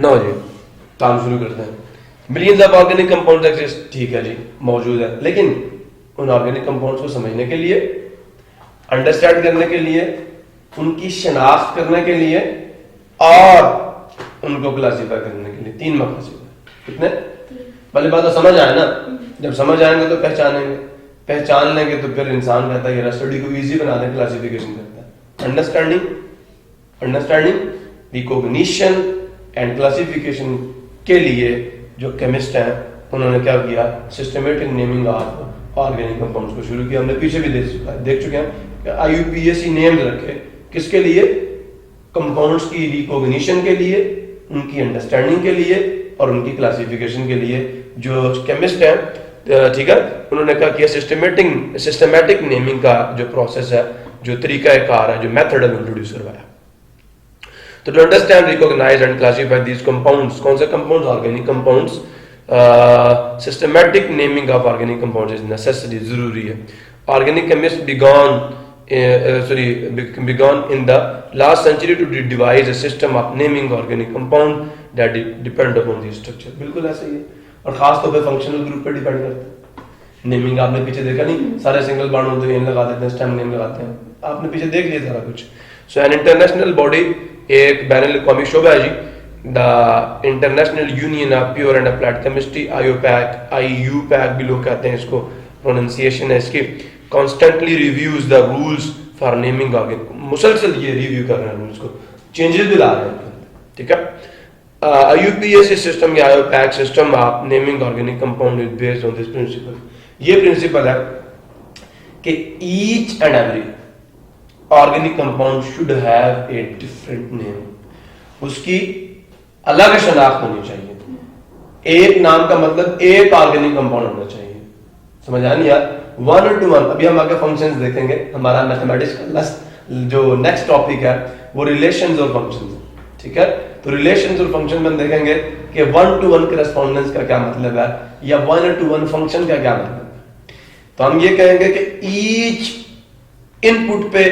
No जी, काम शुरू करते हैं। Millions of organic compounds exist, ठीक है जी, मौजूद है, लेकिन उन ऑर्गेनिक कंपाउंड्स को समझने के लिए, अंडरस्टैंड करने के लिए, उनकी शनाख्त करने के लिए और उनको क्लासीफाई करने के लिए 3 मकसद है। कितने? पहले बात तो समझ आए ना, जब समझ आएंगे तो पहचानेंगे, पहचान लेंगे तो फिर इंसान कहता है यार स्टडी को इजी बना दें, क्लासिफिकेशन करता है। अंडरस्टैंडिंग रिकॉग्निशन एंड क्लासिफिकेशन के लिए जो केमिस्ट हैं उन्होंने क्या किया, systematic naming of organic compounds को शुरू किया। हमने पीछे भी देख चुके हैं, IUPAC नेम्स रखे किसके लिए, कंपाउंड्स की रिकॉग्निशन के लिए, उनकी अंडरस्टैंडिंग के लिए और उनकी क्लासिफिकेशन के लिए। जो केमिस्ट हैं, ठीक है, उन्होंने क्या किया, सिस्टमेटिक नेमिंग का जो प्रोसेस है, जो तरीकाकार है, जो मेथड है, इंट्रोड्यूस करवाया। तो to understand, recognise and classify these compounds, कौन से compounds, organic compounds, systematic naming of organic compounds is necessary, जरूरी है। Organic chemist began in the last century to devise a system of naming organic compound that depend upon the structure। बिल्कुल ऐसा ही है, और खास तौर पे फंक्शनल ग्रुप पे डिपेंड करता है। नेमिंग आपने पीछे देखा नहीं, सारे सिंगल बॉन्ड होते हैं, लगा देते हैं, स्टेम नेम लगाते हैं, आपने पीछे देख लिया सारा कुछ। सो एन इंटरनेशनल बॉडी, एक बैनुल अक़वामी शोबा है जी, the international union of pure and applied chemistry, IUPAC भी लोग कहते हैं इसको, प्रोनाउंसिएशन है इसकी। Constantly reviews the rules for naming organic, मुसलसल ये रिव्यू कर रहे हैं रूल्स को, चेंजेस भी ला रहे हैं, ठीक है। IUPAC सिस्टम या IUPAC system of naming organic compound is based on this principle. ये प्रिंसिपल है कि each and every organic compound should have a different name, उसकी अलग शनाख्त होनी चाहिए। एक नाम का मतलब एक ऑर्गेनिक कंपाउंड होना चाहिए, समझ आया नहीं यार? 1 to 1। अभी हम आगे फंक्शंस देखेंगे, हमारा मैथमेटिक्स का जो नेक्स्ट टॉपिक है वो रिलेशंस और फंक्शंस है, ठीक है। तो रिलेशंस और फंक्शन में देखेंगे कि 1 to 1 करस्पॉन्डेंस का क्या मतलब है, या 1 to 1 फंक्शन का क्या मतलब है। तो हम ये कहेंगे कि ईच इनपुट पे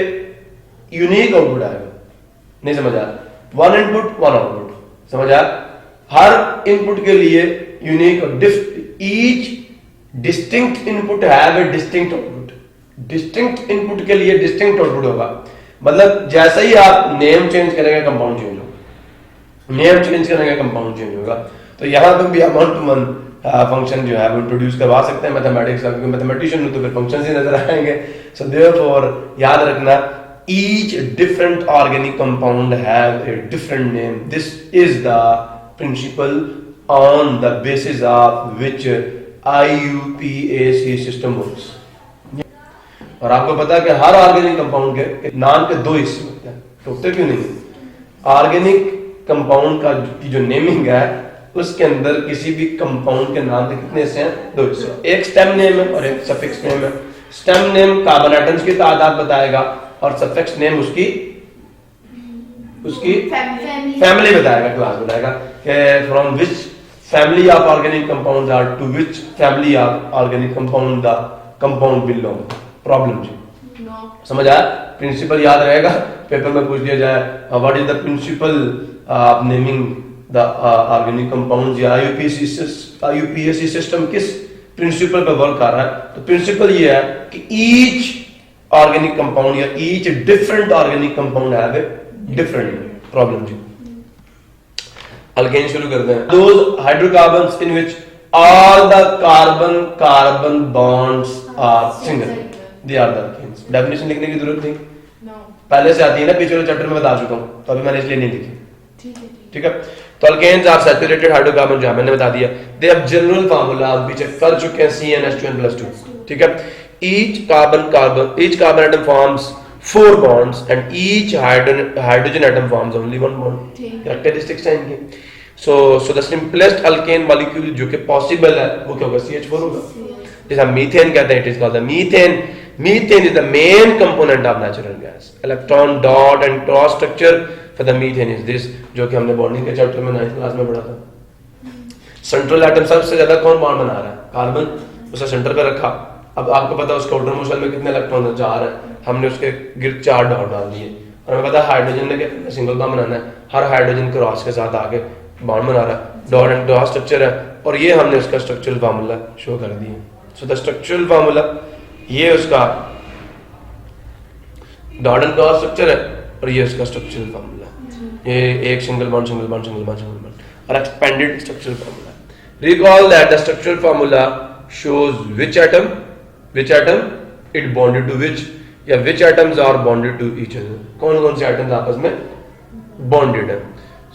यूनिक आउटपुट आएगा, नहीं समझ आया? 1 इनपुट 1 आउटपुट, समझ आया? हर इनपुट के लिए unique, each distinct input have a distinct output, distinct input के लिए डिस्टिंक्ट आउटपुट होगा। मतलब जैसे ही आप नेम चेंज करेंगे कंपाउंड चेंज होगा, नेम चेंज करेंगे कंपाउंड चेंज होगा। तो यहां पर भी हम 1 to 1 फंक्शन जो है वो इंट्रोड्यूस करवा सकते हैं मैथमेटिक्स का, क्योंकि मैथमेटिशियन हो तो फिर फंक्शंस ही नजर आएंगे। सो देयरफॉर याद रखना, each different organic compound have a different name. This is the principle on the basis of which IUPAC system works। और आपको पता है कि हर ऑर्गेनिक कंपाउंड के नाम के 2 हिस्से होते हैं, होते क्यों नहीं? ऑर्गेनिक कंपाउंड का जो नेमिंग है उसके अंदर किसी भी कंपाउंड के नाम के कितने हिस्से हैं? 2 हिस्से, एक स्टेम नेम है और एक सफिक्स नेम है। स्टेम नेम कार्बन एटम्स की तादाद बताएगा और सफिक्स नेम उसकी फैमिली बताएगा, क्लास बताएगा कि from which family of organic compounds are to which family of organic compound the compound belong. Problem जी समझ आया? प्रिंसिपल याद रहेगा, पेपर में पूछ दिया जाए what is the principle of naming the organic compounds, या IUPAC सिस्टम किस प्रिंसिपल पर वर्क कर रहा है? तो प्रिंसिपल ये है कि ईच ऑर्गेनिक कंपाउंड या each different organic compound have a different problem जी। अल्केन शुरू करते हैं। Those hydrocarbons in which all the carbon bonds are single, they are the alkanes. Definition लिखने की जरूरत नहीं, पहले से आती है ना, पिछले चैप्टर में बता चुका हूं, तो अभी मैंने इसलिए नहीं लिखी, ठीक है। तो अल्केन्स आर सैचुरेटेड हाइड्रोकार्बन, जो मैंने बता दिया। दे हैव जनरल फार्मूला, आप पीछे कर चुके हैं, CnH2n+2, ठीक है। each carbon atom forms 4 bonds and each hydrogen atom forms only 1 bond। characteristics हैं इनकी। so the simplest alkane molecule जो कि possible है वो क्या होगा? CH4 होगा। जैसे हम मीथेन कहते हैं, it is called the methane is the main component of natural gas। electron dot and cross structure for the methane is this, जो कि हमने बॉन्डिंग के चैप्टर में 9th क्लास में पढ़ा था। सेंट्रल एटम सबसे ज्यादा कौन बॉन्ड बना रहा है? कार्बन, उसे सेंटर पे रखा। अब आपको पता है उसके आउटर मोशन में कितने इलेक्ट्रॉन है? 4 है, हमने उसके गिर्द 4 डॉट डाल दिए। और हमें पता है हाइड्रोजन ने सिंगल बॉन्ड बनाना है, हर हाइड्रोजन क्रॉस के साथ आगे बॉन्ड बना रहा है, डॉट एंड क्रॉस स्ट्रक्चर है, और ये हमने उसका स्ट्रक्चरल फार्मूला शो कर दिया। सो द स्ट्रक्चरल फार्मूला ये उसका डॉट एंड क्रॉस स्ट्रक्चर है, और ये उसका स्ट्रक्चरल फार्मूला, ये एक single bond single bond single bond single bond और expanded structural formula. Recall that the structural formula shows which atom it bonded to which, या which atoms are bonded to each other, कौन कौन से atoms आपस में bonded है।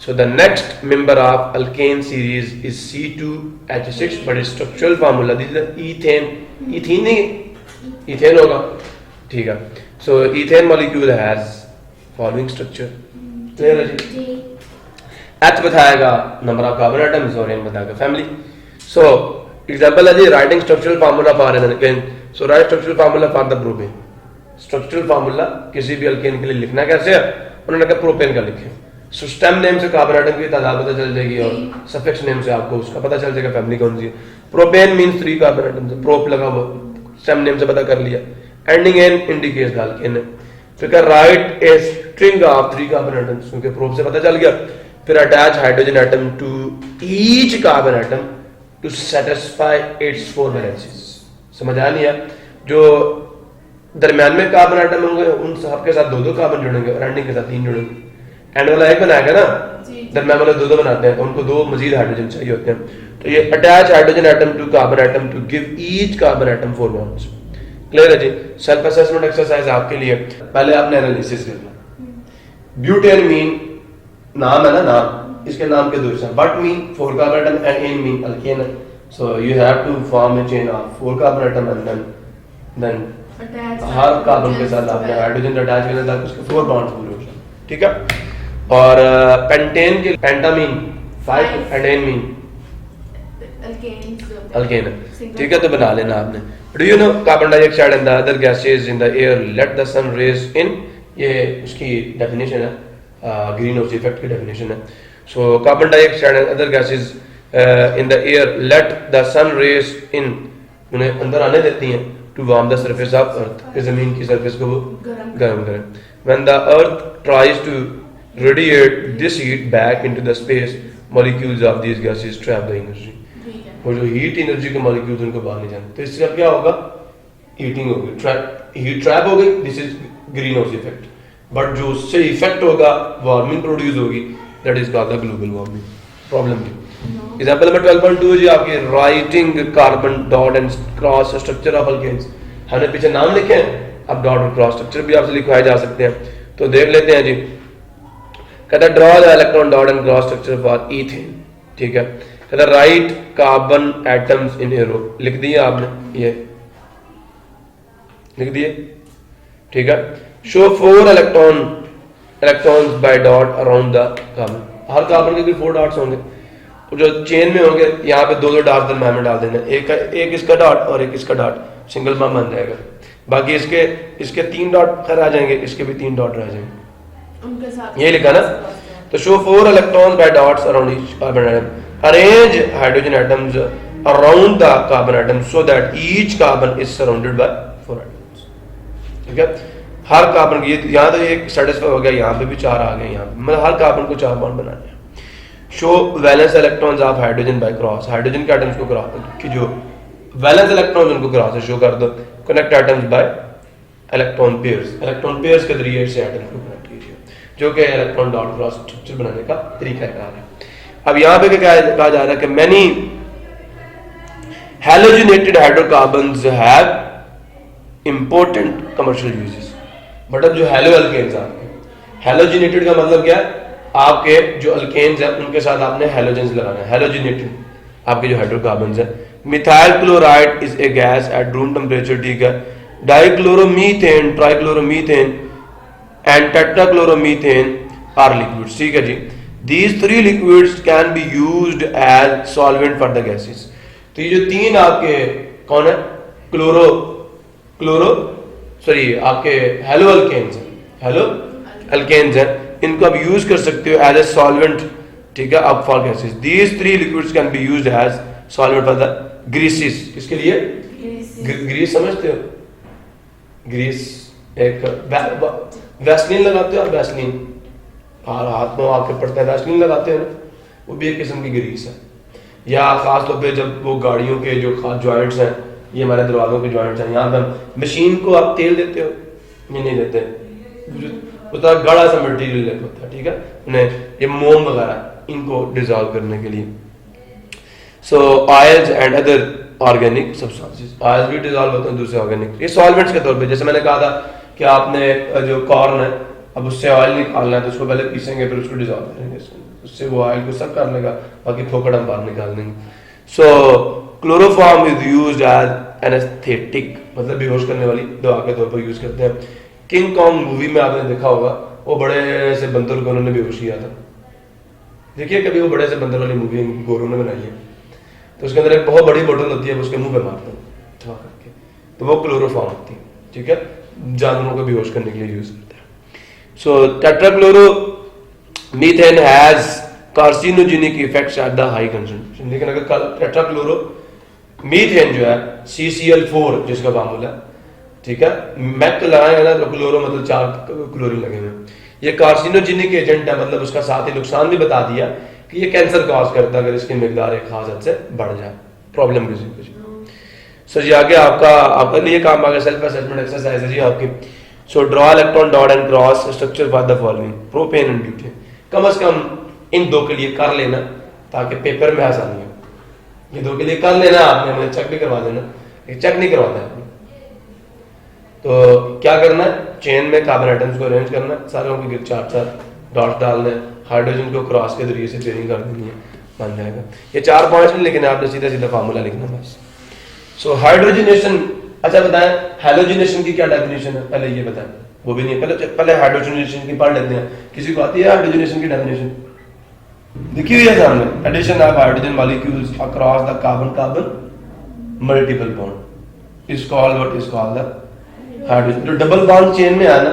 So the next member of alkane series is C2H6, but its structural formula, this is the ethane. Ethene नहीं, ethane होगा, ठीक है। So ethane molecule has following structure. Clear है जी? H बताएगा number of carbon atoms और N बताएगा family. So example है जी writing structural formula for an alkane. So write structural formula for the propane. Structural formula किसी भी alkane के लिए लिखना कैसे है? उन्होंने कहा propane का लिखे। सो स्टेम नेम से कार्बन एटम की तादाद पता चल जाएगी, और सफिक्स नेम से आपको उसका पता चल जाएगा फैमिली कौन सी है। प्रोपेन मींस 3 कार्बन एटम, से प्रोप लगा हुआ, स्टेम नेम से पता कर लिया। एंडिंग इन इंडिकेट्स अल्केन है। फिर write a string of 3 carbon atoms, क्योंकि प्रोप से पता चल गया। फिर attach hydrogen atom to each carbon atom to satisfy its 4 valencies. समझ आ नहीं है? जो दरमियान में कार्बन एटम होंगे उन सबके साथ 2-2 कार्बन जुड़ेंगे, और एंडिंग के साथ 3 जुड़ेंगे। एंड वाला एक बनाएगा ना, दरमियान वाला 2-2 बनाते हैं, उनको 2 मजीद हाइड्रोजन चाहिए होते हैं। तो ये attach hydrogen atom to carbon atom to give each carbon atom 4 bonds. Clear है जी? सेल्फ असेसमेंट एक्सरसाइज आपके लिए, पहले आपने एनालिसिस करना। ब्यूटेन मीन नाम है ना, नाम, इसके नाम के 2 हिस्से, but mean 4 carbon atom and N mean alkane. So you have to form a chain of 4 carbon atom and then हर कार्बन के साथ आपने हाइड्रोजन अटैच करना ताकि उसके 4 बॉन्ड्स पूरे हो जाए, ठीक है। और पेंटेन के penta mean 5 and N mean alkane, ठीक है। तो बना लेना आपने। Do you know carbon dioxide and the other gases in the air let the sun rays in, ये उसकी डेफिनेशन है, ग्रीन हाउस इफेक्ट की डेफिनेशन है। So carbon dioxide and other gases in the air let the sun rays in, उन्हें अंदर आने देती हैं to warm the surface of earth, जमीन की सरफेस को वो गर्म करें। When the earth tries to radiate this heat back into the space, molecules of these gases trap the energy. और जो हीट एनर्जी के मॉलिक्यूल्स उनको बाहर नहीं जाते, तो इससे अब क्या होगा? हीटिंग होगी, हीट ट्रैप हो गई, this is green house effect. But जो उससे इफेक्ट होगा, वार्मिंग प्रोड्यूस होगी, that is called the global warming problem. Example number 12.2 जी आपकी writing carbon dot and cross structure of alkanes. हमने पीछे नाम लिखे हैं, अब डॉट और क्रॉस स्ट्रक्चर भी आपसे लिखवाए जा सकते हैं, तो देख लेते हैं जी। कहता draw the electron dot and cross structure for ethane, ठीक है। कहता right carbon atoms in arrow, लिख दिए आपने, ये लिख दिए, ठीक है। Show 4 electrons bye dot around the carbon, her carbon के भी 4 डॉट्स होंगे, तो जो चेन में होंगे यहाँ पे 2-2 डॉट दरम्यान में डाल देना, एक इसका डॉट और एक इसका डॉट, सिंगल बॉन्ड बन जाएगा। बाकी इसके 3 डॉट आ जाएंगे, इसके भी 3 डॉट रह जाएंगे, ये लिखा ना। तो show 4 electrons bye dots around each carbon atom, arrange hydrogen atoms around the carbon atom so that each carbon is surrounded by 4 atoms, ठीक है। हर कार्बन की यहाँ तो ये सेटिस्फाई हो गया, यहाँ पे भी 4 आ गए, यहाँ पे मतलब हर कार्बन को 4 बॉन्ड बनाने हैं। Show valence electrons of hydrogen by cross, hydrogen के एटम्स को क्रॉस की जो वैलेंस इलेक्ट्रॉन्स उनको क्रॉस से शो कर दो। Connect atoms bye electron pairs के जरिए से एटम को कनेक्ट कीजिए, जो कि इलेक्ट्रॉन डॉट क्रॉस स्ट्रक्चर बनाने का तरीका कार है। अब यहाँ पे क्या कहा जा रहा है कि many halogenated hydrocarbons have important commercial uses. But अब जो हैलो अल्केन्स, आपके हैलोजिनेटेड का मतलब क्या है? आपके जो अल्केन्स हैं उनके साथ आपने हैलोजेंस लगाना है। हैलोजिनेटेड आपके जो हाइड्रोकार्बन्स हैं, methyl chloride is a gas at room temperature, ठीक है। Dichloromethane, trichloromethane and tetrachloromethane are liquids, ठीक है जी। These 3 liquids can be used as solvent for the gases। तो ये जो 3 आपके कौन है? आपके हेलो अल्केन्स हैं, इनको आप यूज कर सकते हो एज ए सॉल्वेंट, ठीक है, अब for gases. These 3 liquids can be used as solvent for the greases। किसके लिए? ग्रीस समझते हो? ग्रीस एक वैसलीन लगाते हो आप, वैसलीन हाथ में आके पड़ता है, वैसलीन लगाते हो ना, वो भी एक किस्म की ग्रीस है। या ख़ास तौर पे जब वो गाड़ियों के जो खास जॉइंट्स हैं, ये हमारे दरवाज़ों के जॉइंट्स हैं, यहाँ पर मशीन को आप तेल देते हो, ये नहीं देते, उतना गाढ़ा सा मटेरियल होता है, ठीक है, उन्हें ये मोम वगैरह इनको डिजॉल्व करने के लिए। So oils and other organic substances, oils भी डिजॉल्व होते हैं दूसरे ऑर्गेनिक, ये सॉल्वेंट्स के तौर पे। जैसे मैंने कहा था कि आपने जो कॉर्न है, अब उससे ऑयल निकालना है तो उसको पहले पीसेंगे, फिर उसको डिजॉल्व करेंगे, उससे वो ऑयल को सब कर लेगा, बाकी फोकट हम बाहर निकाल देंगे। So chloroform is used as anaesthetic, मतलब बेहोश करने वाली दवा के तौर पर यूज करते हैं। किंग कॉन्ग मूवी में आपने देखा होगा, वो बड़े से बंदर को उन्होंने बेहोश किया था। देखिए कभी वो बड़े से बंदर वाली मूवी गोरों ने बनाई है, तो उसके अंदर एक बहुत बड़ी बोतल होती है, उसके मुंह पे मारते हैं ठा करके, तो वो क्लोरोफॉर्म होती है, ठीक है, जानवरों को बेहोश करने के लिए यूज करते हैं। So tetrachloro methane has carcinogenic effects at the high concentration. लेकिन अगर टेट्राक्लोरो मीथेन जो है CCl4 जिसका फार्मूला, ठीक है, मैक लगाएंगे ना तो क्लोरो मतलब 4 क्लोरीन लगेंगे, ये कार्सिनोजेनिक एजेंट है, मतलब उसका साथ ही नुकसान भी बता दिया कि ये कैंसर कॉज करता है अगर इसकी मिकदार एक खास हद से बढ़ जाए, प्रॉब्लम किसी को। सो जी आगे आपका लिए काम आ गया सेल्फ असेसमेंट एक्सरसाइज है जी आपकी। So draw electron dot and cross structure for the following propane and butane. कम से कम इन दो के लिए कर लेना ताकि पेपर में आसानी हो, ये दो के लिए कर लेना, आपने मुझे चेक भी करवा देना, चेक नहीं करवाता है। तो क्या करना है, चेन में कार्बन आइटम्स को अरेंज करना है, सारों के 4-4 डॉट्स डालने हैं, हाइड्रोजन को क्रॉस के जरिए से पेयरिंग कर देनी है, बन जाएगा। ये 4 पॉइंट्स नहीं लिखना, आपने सीधा सीधा फार्मूला लिखना बस। सो हाइड्रोजनेशन, अच्छा बताएं हैलोजिनेशन की क्या डेफिनेशन है, पहले ये बताएं, वो भी नहीं है, पहले हाइड्रोजनेशन की पढ़ लेते हैं। किसी को आती है हाइड्रोजनेशन की डेफिनेशन? देखी हुई है सामने, addition of hydrogen molecules across the carbon carbon multiple bond is called what is called the hydrogen. जो डबल बॉन्ड चेन में है ना,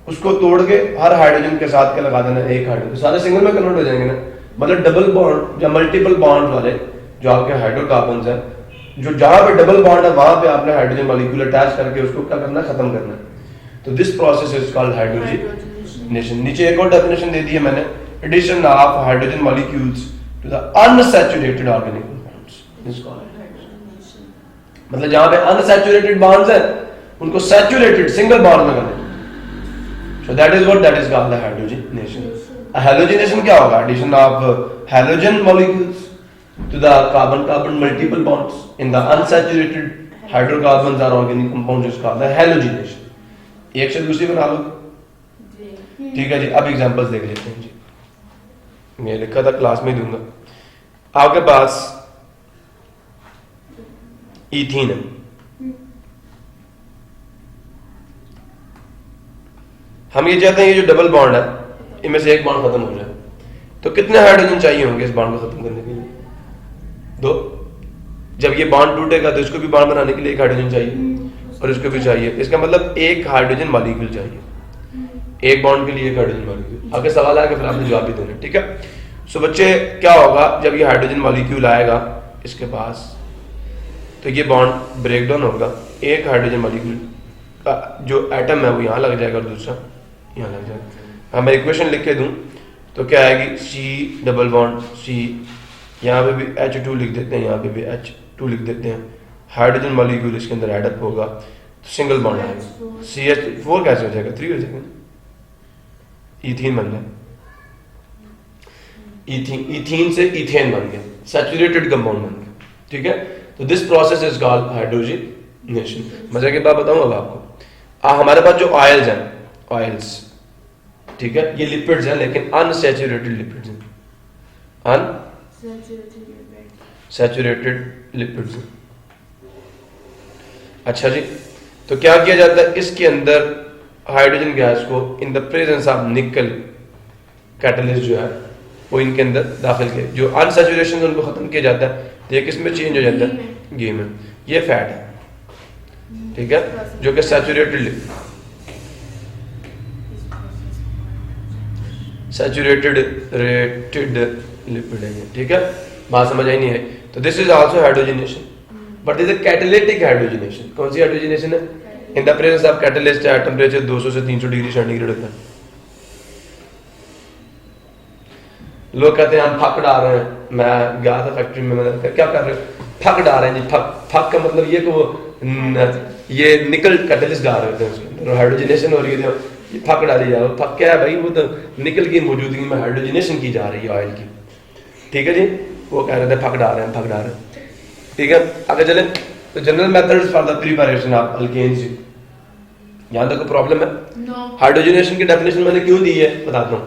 उसको तोड़ के हर हाइड्रोजन के साथ क्या लगा देना, एक हाइड्रोजन, सारे सिंगल में कन्वर्ट हो जाएंगे ना, मतलब डबल बॉन्ड या मल्टीपल बॉन्ड वाले जो आपके हाइड्रोकार्बन्स हैं, जो जहां पे डबल बॉन्ड है वहां पे आपने हाइड्रोजन मॉलिक्यूल अटैच करके उसको क्या करना, खत्म करना है। तो this process is called hydrogenation. नीचे एक और डेफिनेशन दे दी है मैंने, addition of hydrogen molecules to the unsaturated organic compounds is called, मतलब जहां पे अनसैचुरेटेड बॉन्ड्स हैं उनको सैचुरेटेड सिंगल बॉन्ड में करना। So that is what that is called the hydrogenation. Hydrogenation क्या होगा, addition of hydrogen molecules to the carbon-carbon multiple bonds in the unsaturated hydrocarbons or organic compounds is called the halogenation. एक से दूसरी बना लो, ठीक है जी। अब एग्जांपल्स देख लेते हैं जी, मैं लिखा था क्लास में दूंगा। आपके पास इथीन है, हम ये चाहते हैं ये जो डबल बॉन्ड है इनमें से एक बॉन्ड खत्म हो जाए, तो कितने हाइड्रोजन चाहिए होंगे इस बॉन्ड को खत्म करने के लिए? 2। जब ये बॉन्ड टूटेगा तो इसको भी बॉन्ड बनाने के लिए एक हाइड्रोजन चाहिए और इसको भी चाहिए, इसका मतलब एक हाइड्रोजन मॉलिक्यूल चाहिए, एक बॉन्ड के लिए एक हाइड्रोजन मॉलिक्यूल। आगे सवाल आएगा फिर आपने जवाब भी देना, ठीक है। सो बच्चे क्या होगा जब ये हाइड्रोजन मॉलिक्यूल आएगा इसके पास, तो ये बॉन्ड ब्रेक डाउन होगा, एक हाइड्रोजन मॉलिक्यूल का जो एटम है वो यहाँ लग जाएगा और दूसरा यहाँ लग जाएगा। मैं इक्वेशन लिख के दूं तो क्या आएगी, C डबल बॉन्ड C, यहाँ पे भी H2 लिख देते हैं, यहाँ पे भी H2 लिख देते हैं, हाइड्रोजन मॉलिक्यूल इसके अंदर एड अप होगा तो सिंगल बॉन्ड आएगा, CH4 कैसे हो जाएगा, 3 हो जाएगा, इथीन बन गया, इथीन से इथेन बन गया, सैचुरेटेड कंपाउंड बन गया, ठीक है। तो this process is called hydrogenation. मजे की बात बताऊं अब आपको, हमारे पास जो ऑयल्स हैं, ऑयल्स, ठीक है, ये लिपिड्स हैं लेकिन अनसैचुरेटेड लिपिड्स हैं, अनसैचुरेटेड लिपिड्स हैं। अच्छा जी, तो क्या किया जाता है, इसके अंदर हाइड्रोजन गैस को इन द प्रेजेंस ऑफ निकल कैटलिस्ट जो है वो इनके अंदर दाखिल किया, जो अनसैचुरेशन उनको खत्म किया जाता है, तो ये किस में चेंज हो जाता है, घी में। ये फैट है, ठीक है, जो कि सैचुरेटेड लिपिड है, ठीक है। बात समझ आई नहीं है? तो this is also hydrogenation, but this is catalytic hydrogenation. कौन सी हाइड्रोजनेशन है? In the presence of catalyst at temperature 200 से 300 डिग्री सेंटीग्रेड होता है। लोग कहते हैं हम फक डाल रहे हैं, मैं गया था फैक्ट्री में, मैंने कहा क्या कर रहे हो, फक डाल रहे हैं जी। फक का मतलब ये कि वो ये निकल कैटलिस्ट डाल रहे थे उसके अंदर, हाइड्रोजनेशन हो रही है, ये फक डाली जा रही है। फक क्या है भाई, वो तो निकल की मौजूदगी में हाइड्रोजनेशन की जा रही है ऑयल की, ठीक है जी। वो कह रहे थे फक डाल रहे हैं, फक डाल रहे हैं, ठीक है। आगे चले तो general methods for the preparation of alkanes जी, यहां तक कोई प्रॉब्लम है? हाइड्रोजनेशन की डेफिनेशन मैंने क्यों दी है बताता हूं,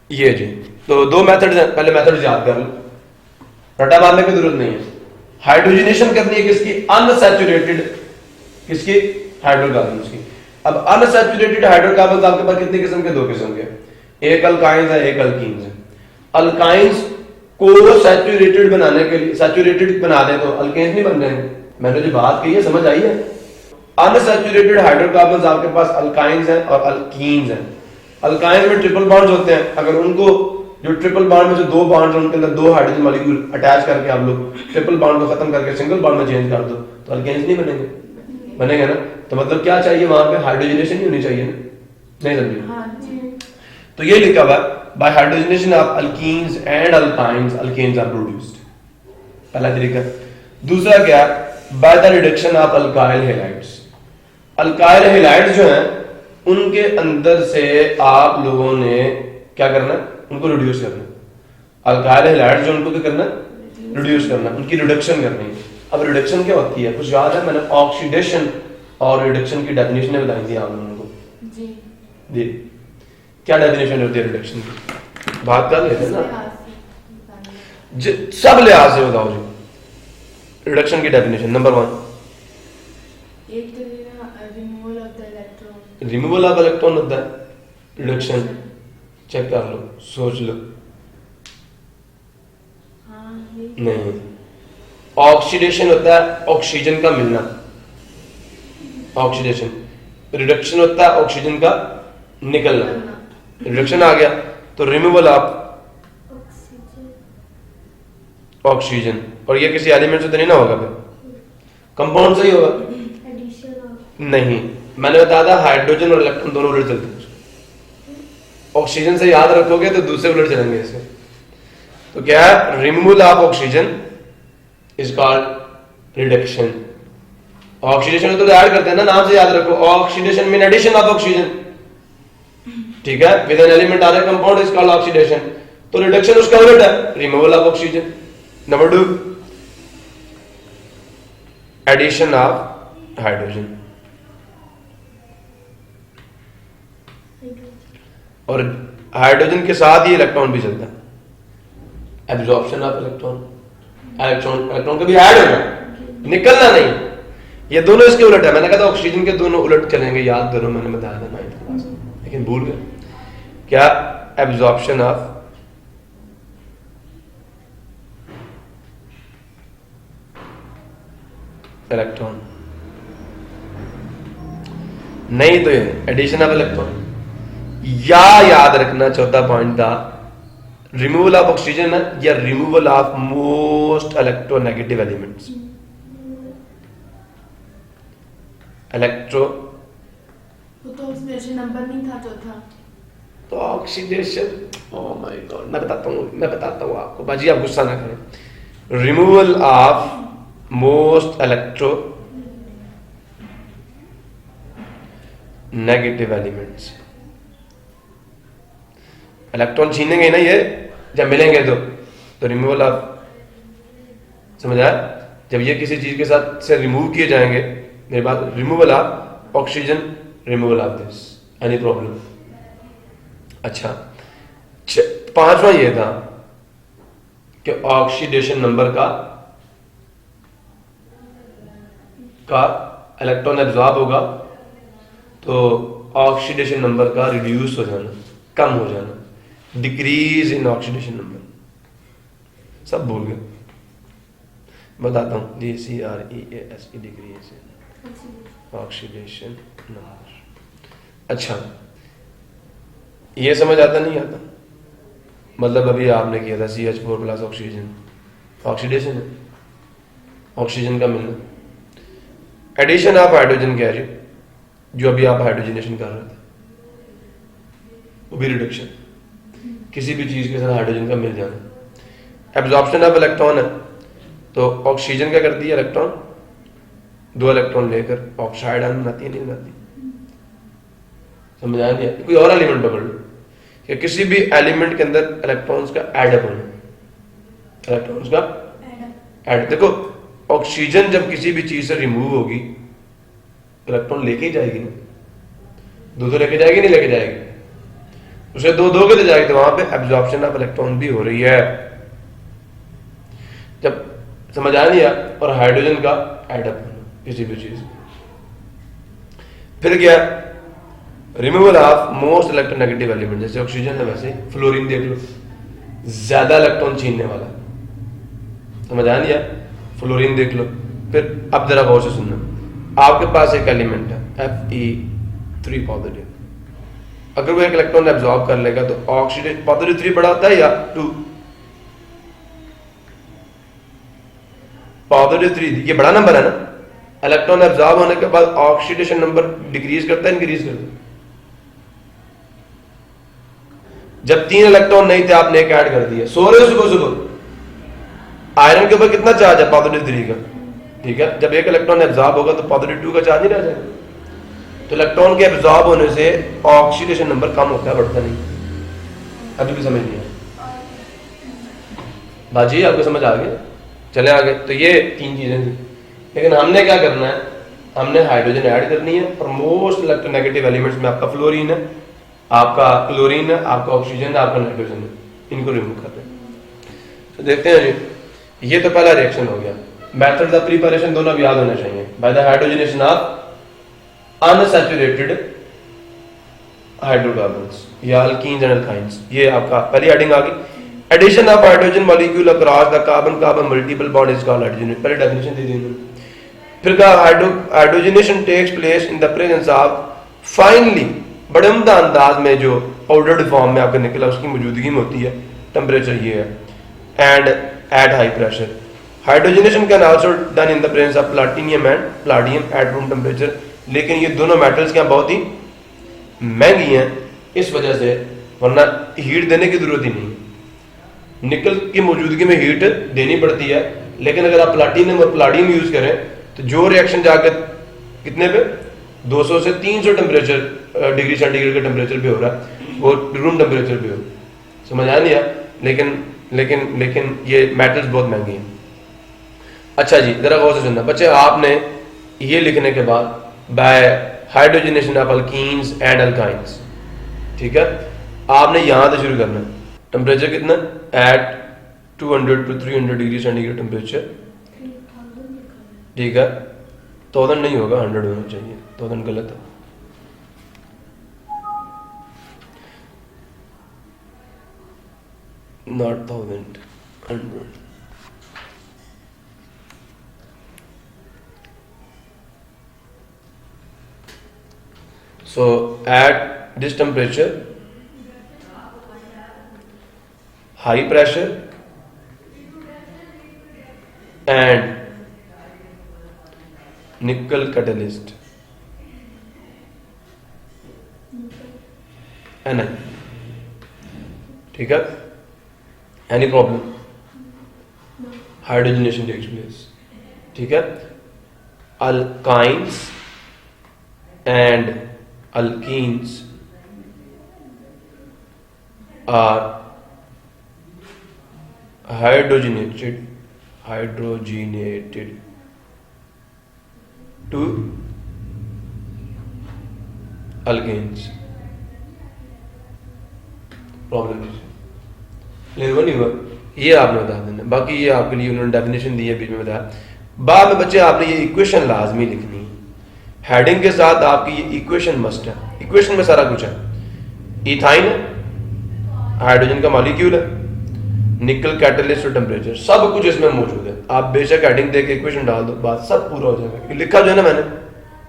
ये जी। तो दो मेथड्स हैं, पहले मेथड्स याद कर लो, रटा मारने की जरूरत नहीं है। हाइड्रोजनेशन करनी है किसकी, अनसैचुरेटेड, किसकी, हाइड्रोकार्बन्स की। अब अनसैचुरेटेड हाइड्रोकार्बन्स आपके पास कितने किस्म के, दो किस्म के, एक अल्काइंस है एक अल्कीन्स है। अल्काइंस को सैचुरेटेड बनाने के लिए, सैचुरेटेड बना दे तो अल्केन्स नहीं बन जाएंगे। मैंने जो बात कही है समझ आई है? अनसैचुरेटेड हाइड्रोकार्बन्स आपके पास अल्काइंस हैं और अल्कीन्स हैं। अल्काइंस में ट्रिपल बॉन्ड्स होते हैं, अगर उनको जो ट्रिपल बॉन्ड में जो दो बॉन्ड उनके अंदर दो हाइड्रोजन मॉलिक्यूल अटैच करके आप लोग ट्रिपल बॉन्ड को खत्म करके सिंगल बॉन्ड में चेंज कर दो तो अल्केन्स नहीं बनेंगे, बनेंगे ना। तो मतलब क्या चाहिए वहां पे, हाइड्रोजनेशन ही होनी चाहिए ना, नहीं समझे? तो ये लिखा हुआ है by hydrogenation of alkenes and alkynes alkanes are produced, पहला तरीका। दूसरा क्या, by the reduction of alkyl halides, alkyl halides जो हैं उनके अंदर से आप लोगों ने क्या करना, उनको रिड्यूस करना। अल्काइल हैलाइड्स जो उनको क्या करना, रिड्यूस करना, उनकी रिडक्शन करनी है। अब रिडक्शन क्या होती है, कुछ याद है? मैंने ऑक्सीडेशन और रिडक्शन की डेफिनेशन बताई थी आप लोगों को जी। क्या डेफिनेशन होती है रिडक्शन की, बात कर लेते हैं ना, सब लिहाज से बताओ जी। रिडक्शन की definition number 1, removal of electron होता है रिडक्शन, चेक कर लो, सोच लो। नहीं, ऑक्सीडेशन होता है ऑक्सीजन का मिलना, ऑक्सीडेशन। रिडक्शन होता है ऑक्सीजन का निकलना, रिडक्शन आ गया तो रिमूवल ऑफ ऑक्सीजन। और ये किसी एलिमेंट से तो नहीं ना होगा, फिर कंपाउंड से ही होगा। नहीं, मैंने बताया था हाइड्रोजन और इलेक्ट्रॉन दोनों उलट चलते हैं, ऑक्सीजन से याद रखोगे तो दूसरे उलट चलेंगे इससे। तो क्या है, removal of oxygen is called reduction. Oxidation तो ऐड करते हैं ना, नाम से याद रखो, oxidation mean addition of oxygen, ठीक है, with an element or a compound is called oxidation. तो रिडक्शन उसका उलट है, removal of oxygen. Number 2, addition of hydrogen. और हाइड्रोजन के साथ ही इलेक्ट्रॉन भी चलता है, एब्जॉर्प्शन ऑफ इलेक्ट्रॉन, इलेक्ट्रॉन कभी ऐड होगा, निकलना नहीं। ये दोनों इसके उलट है। मैंने कहा था ऑक्सीजन के दोनों उलट चलेंगे, याद करो, मैंने बताया था 9th क्लास में, लेकिन भूल गए। क्या, एब्जॉर्प्शन ऑफ इलेक्ट्रॉन, नहीं तो ये एडिशन ऑफ इलेक्ट्रॉन। या याद रखना, चौथा पॉइंट था, रिमूवल ऑफ ऑक्सीजन या removal of most electronegative elements. Electro तो उसमें नंबर नहीं था चौथा, तो ऑक्सीडेशन, ओह माय गॉड, मैं बताता हूँ आपको, बाजी आप गुस्सा ना करें। Removal of most electronegative elements. Electron छीनेंगे ना ये, जब मिलेंगे तो रिमूवल ऑफ, समझ आया? जब ये किसी चीज के साथ से रिमूव किए जाएंगे, मेरी बात, removal of oxygen, removal of this, any problem? अच्छा, 5वां ये था कि ऑक्सीडेशन नंबर का इलेक्ट्रॉन एब्जॉर्ब होगा तो ऑक्सीडेशन नंबर का रिड्यूस हो जाना, कम हो जाना, डिक्रीज इन ऑक्सीडेशन नंबर। सब भूल गए, बताता हूं, DCREASE, डिक्रीज ऑक्सीडेशन नंबर। अच्छा, ये समझ आता नहीं आता? मतलब अभी आपने किया था CH4 प्लस ऑक्सीजन, ऑक्सीडेशन है, ऑक्सीजन का मिलना। एडिशन ऑफ हाइड्रोजन क्या है, जो अभी आप हाइड्रोजनेशन कर रहे थे, वो भी रिडक्शन। किसी भी चीज़ के साथ हाइड्रोजन का मिल जाना। एब्जॉर्प्शन ऑफ इलेक्ट्रॉन है, तो ऑक्सीजन क्या करती है, इलेक्ट्रॉन 2 इलेक्ट्रॉन लेकर ऑक्साइड आयन बनाती है, नहीं बनाती? समझ आ गया? कोई और एलिमेंट पकड़ लो कि किसी भी एलिमेंट के अंदर इलेक्ट्रॉन्स का एडअप होना, इलेक्ट्रॉन्स का एड। देखो ऑक्सीजन जब किसी भी चीज से रिमूव होगी इलेक्ट्रॉन लेके ही जाएगी ना, 2 लेके जाएगी, नहीं लेके जाएगी? उसे 2 के ले जाएगी, तो वहां पे एब्जॉर्प्शन ऑफ इलेक्ट्रॉन भी हो रही है। जब समझ आ लिया, और हाइड्रोजन का एडअप होना किसी भी चीज। फिर क्या, removal of most electronegative element, जैसे ऑक्सीजन है वैसे फ्लोरीन देख लो, ज्यादा इलेक्ट्रॉन छीनने वाला। समझ आ लिया? फ्लोरीन देख लो। फिर अब जरा गौर से सुनना, आपके पास एक एलिमेंट है Fe3 पॉजिटिव, अगर वो एक इलेक्ट्रॉन एब्जॉर्ब कर लेगा तो ऑक्सीडेशन पॉजिटिव 3 बड़ा होता है या 2? पॉजिटिव 3 ये बड़ा नंबर है ना। इलेक्ट्रॉन एब्जॉर्ब होने के बाद ऑक्सीडेशन नंबर डिक्रीज करता है, इंक्रीज करता है? जब 3 इलेक्ट्रॉन नहीं थे, आपने एक ऐड कर दिया, सो रहे हो सुबह, आयरन के ऊपर कितना चार्ज है, पॉजिटिव 3 का, ठीक है? जब एक इलेक्ट्रॉन एब्जॉर्ब होगा तो पॉजिटिव 2 का चार्ज नहीं रह जाएगा। तो इलेक्ट्रॉन के एब्जॉर्ब होने से ऑक्सीडेशन नंबर कम होता है, बढ़ता नहीं। अभी भी समझ नहीं आया बाजी? आपको समझ आ गया? चले आगे। तो ये 3 चीजें थी, लेकिन हमने क्या करना है, हमने हाइड्रोजन ऐड करनी है, और मोस्ट इलेक्ट्रोनेगेटिव एलिमेंट्स में आपका फ्लोरीन है, आपका क्लोरीन है, आपका ऑक्सीजन है, आपका नाइट्रोजन है, इनको रिमूव कर रहे हैं। तो देखते हैं जी, ये तो पहला रिएक्शन हो गया। मेथड्स ऑफ प्रिपरेशन दोनों भी याद होने चाहिए। By the hydrogenation of unsaturated hydrocarbons या अल्कीन्स एंड अल्काइन्स, ये आपका पहली हेडिंग आ गई। Addition of hydrogen molecule across the carbon carbon multiple bond is called hydrogen, पहले डेफिनेशन दे दी इन्होंने। फिर कहा hydrogenation takes place in the presence of finally, बड़े उम्दा अंदाज में जो पाउडर्ड फॉर्म में आपका निकला उसकी मौजूदगी में होती है, टेम्परेचर ये है, and at high pressure. Hydrogenation can also done in the presence of platinum and platinum at room temperature, लेकिन ये दोनों मेटल्स क्या बहुत ही महंगी हैं इस वजह से, वरना हीट देने की जरूरत ही नहीं। निकल की मौजूदगी में हीट देनी पड़ती है, लेकिन अगर आप प्लाटिनम और प्लाडियम यूज करें तो जो रिएक्शन जाकर कितने पे 200 से 300 टेम्परेचर डिग्री सेंटीग्रेड का टेम्परेचर भी हो रहा है, वो रूम टेम्परेचर भी हो। समझ आ नहीं? लेकिन लेकिन लेकिन ये मेटल्स बहुत महंगी हैं। अच्छा जी, जरा गौर से सुनना बच्चे, आपने ये लिखने के बाद by hydrogenation of alkenes and alkynes, ठीक है, आपने यहां से शुरू करना। टेम्परेचर कितना, at 200 to 300 degree centigrade temperature, ठीक है? 1000 नहीं होगा, 100 होना चाहिए, 1000 गलत है। Not 1000, 100. So at this temperature, high pressure and nickel catalyst, Ni, ठीक है? Any problem? Hydrogenation takes place, ठीक है? Alkynes and alkenes are hydrogenated to alkanes. Problem clear नहीं हुआ? ये आपने बता देना, बाकी ये आपके लिए उन्होंने डेफिनेशन दी है, बीच में बताया। बाद में बच्चे आपने ये इक्वेशन लाजमी लिखनी है, हेडिंग के साथ आपकी ये इक्वेशन मस्ट है। इक्वेशन में सारा कुछ है, इथाइन है, हाइड्रोजन का मॉलिक्यूल है, निकल कैटलिस्ट और टेम्परेचर, सब कुछ इसमें मौजूद है। आप बेशक हेडिंग दे के इक्वेशन डाल दो, बात सब पूरा हो जाएगा। लिखा जो है ना मैंने,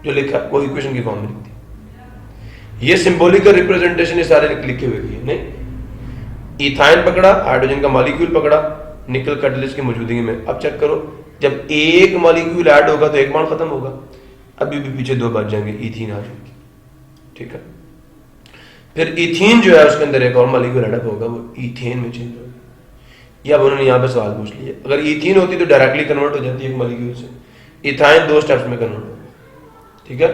जो लिखा वो इक्वेशन की फॉर्म में लिखती। ये सिंबॉलिकल रिप्रेजेंटेशन ये सारे लिखे हुए हैं। नहीं, इथाइन पकड़ा, हाइड्रोजन का मॉलिक्यूल पकड़ा, निकल कैटलिस्ट की मौजूदगी में। अब चेक करो, जब एक मॉलिक्यूल ऐड होगा तो एक बॉन्ड खत्म होगा, अभी भी पीछे 2 बच जाएंगे, इथीन आ जाएगी, ठीक है? फिर इथीन जो है उसके अंदर एक और मॉलिक्यूल एड अप होगा, वो इथेन में चेंज होगा। ये अब उन्होंने यहाँ पे सवाल पूछ लिया, अगर इथीन होती तो डायरेक्टली कन्वर्ट हो जाती है एक मॉलिक्यूल से, इथाइन 2 स्टेप्स में कन्वर्ट होगा, ठीक है।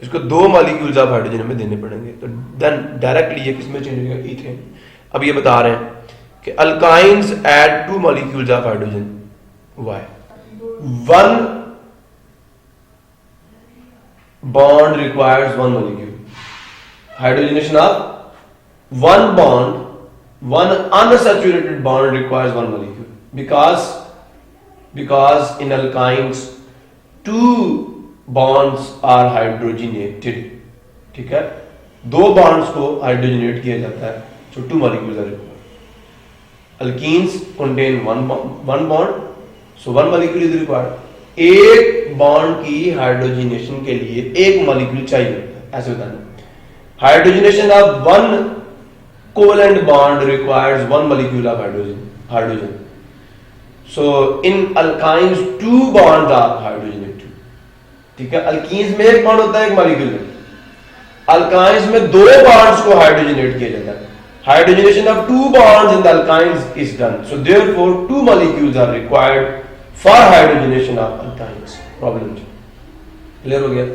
इसको 2 मॉलिक्यूल्स ऑफ हाइड्रोजन में देने पड़ेंगे, तो देन डायरेक्टली ये किसमें चेंज होगा, इथेन। अब ये बता रहे हैं कि alkynes add 2 molecules of hydrogen, why 1 bond requires 1 molecule. Hydrogenation of 1 bond, 1 unsaturated bond requires 1 molecule, because in alkynes 2 bonds are hydrogenated, ठीक है, 2 bonds को हाइड्रोजनेट किया जाता है, so 2 molecules are required. Alkenes contain 1 bond, so 1 molecule is required. एक bond की hydrogenation के लिए 1 मॉलिक्यूल चाहिए होता है, ऐसे बताना। Hydrogenation of 1 covalent bond requires 1 molecule of hydrogen. So in alkynes 2 bonds are hydrogenated, ठीक है। अल्कीन्स में 1 बॉन्ड होता है 1 मॉलिक्यूल में, अल्काइंस में 2 बॉन्ड्स को हाइड्रोजनेट किया जाता है। Hydrogenation of 2 bonds in the alkynes is done, so therefore 2 molecules are required for hydrogenation of alkynes. Problem clear हो गया?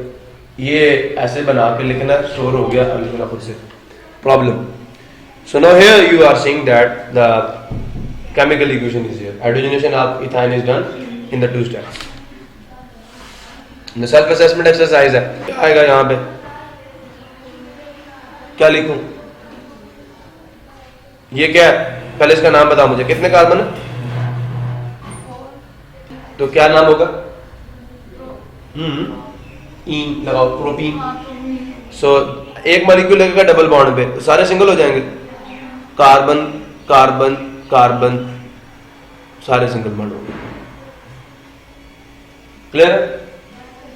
ये ऐसे बना के लिखना, स्टोर हो गया, अब लिखना खुद से। Problem, so now here you are seeing that the chemical equation is here, hydrogenation of ethyne is done in the 2 steps. Self assessment exercise है, क्या आएगा यहां पे, क्या लिखूं, ये क्या है, पहले इसका नाम बताओ मुझे, कितने कार्बन है, तो क्या नाम होगा, ईन लगाओ, प्रोपीन। सो एक मॉलिक्यूल लगेगा डबल बॉन्ड पे, सारे सिंगल हो जाएंगे, कार्बन कार्बन कार्बन, सारे सिंगल बॉन्ड होंगे। क्लियर है?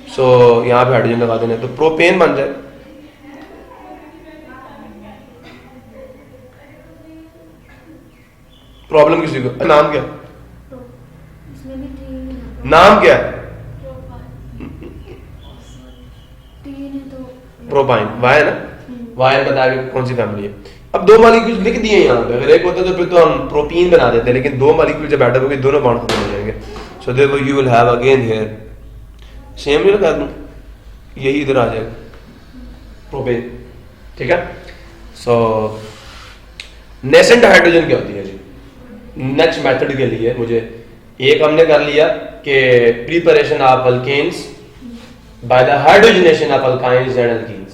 सो यहां पे हाइड्रोजन लगा देना, तो प्रोपेन बन जाए। प्रॉब्लम किसी को, नाम क्या, नाम क्या है, प्रोपाइन, वाई है ना, वाई बताया कौन सी फैमिली है। अब 2 मॉलिक्यूल्स लिख दिए यहाँ पे, अगर एक होता तो फिर तो हम प्रोपीन बना देते, लेकिन 2 मॉलिक्यूल जब ऐड होंगे दोनों बॉन्ड खत्म हो जाएंगे। So therefore you will have again here same, नहीं लगा दूं, यही इधर आ जाएगा प्रोपेन, ठीक है। सो नेसेंट हाइड्रोजन क्या होती है जी, नेक्स्ट मेथड के लिए मुझे एक हमने कर लिया कि preparation of alkanes by the hydrogenation of alkynes and alkenes,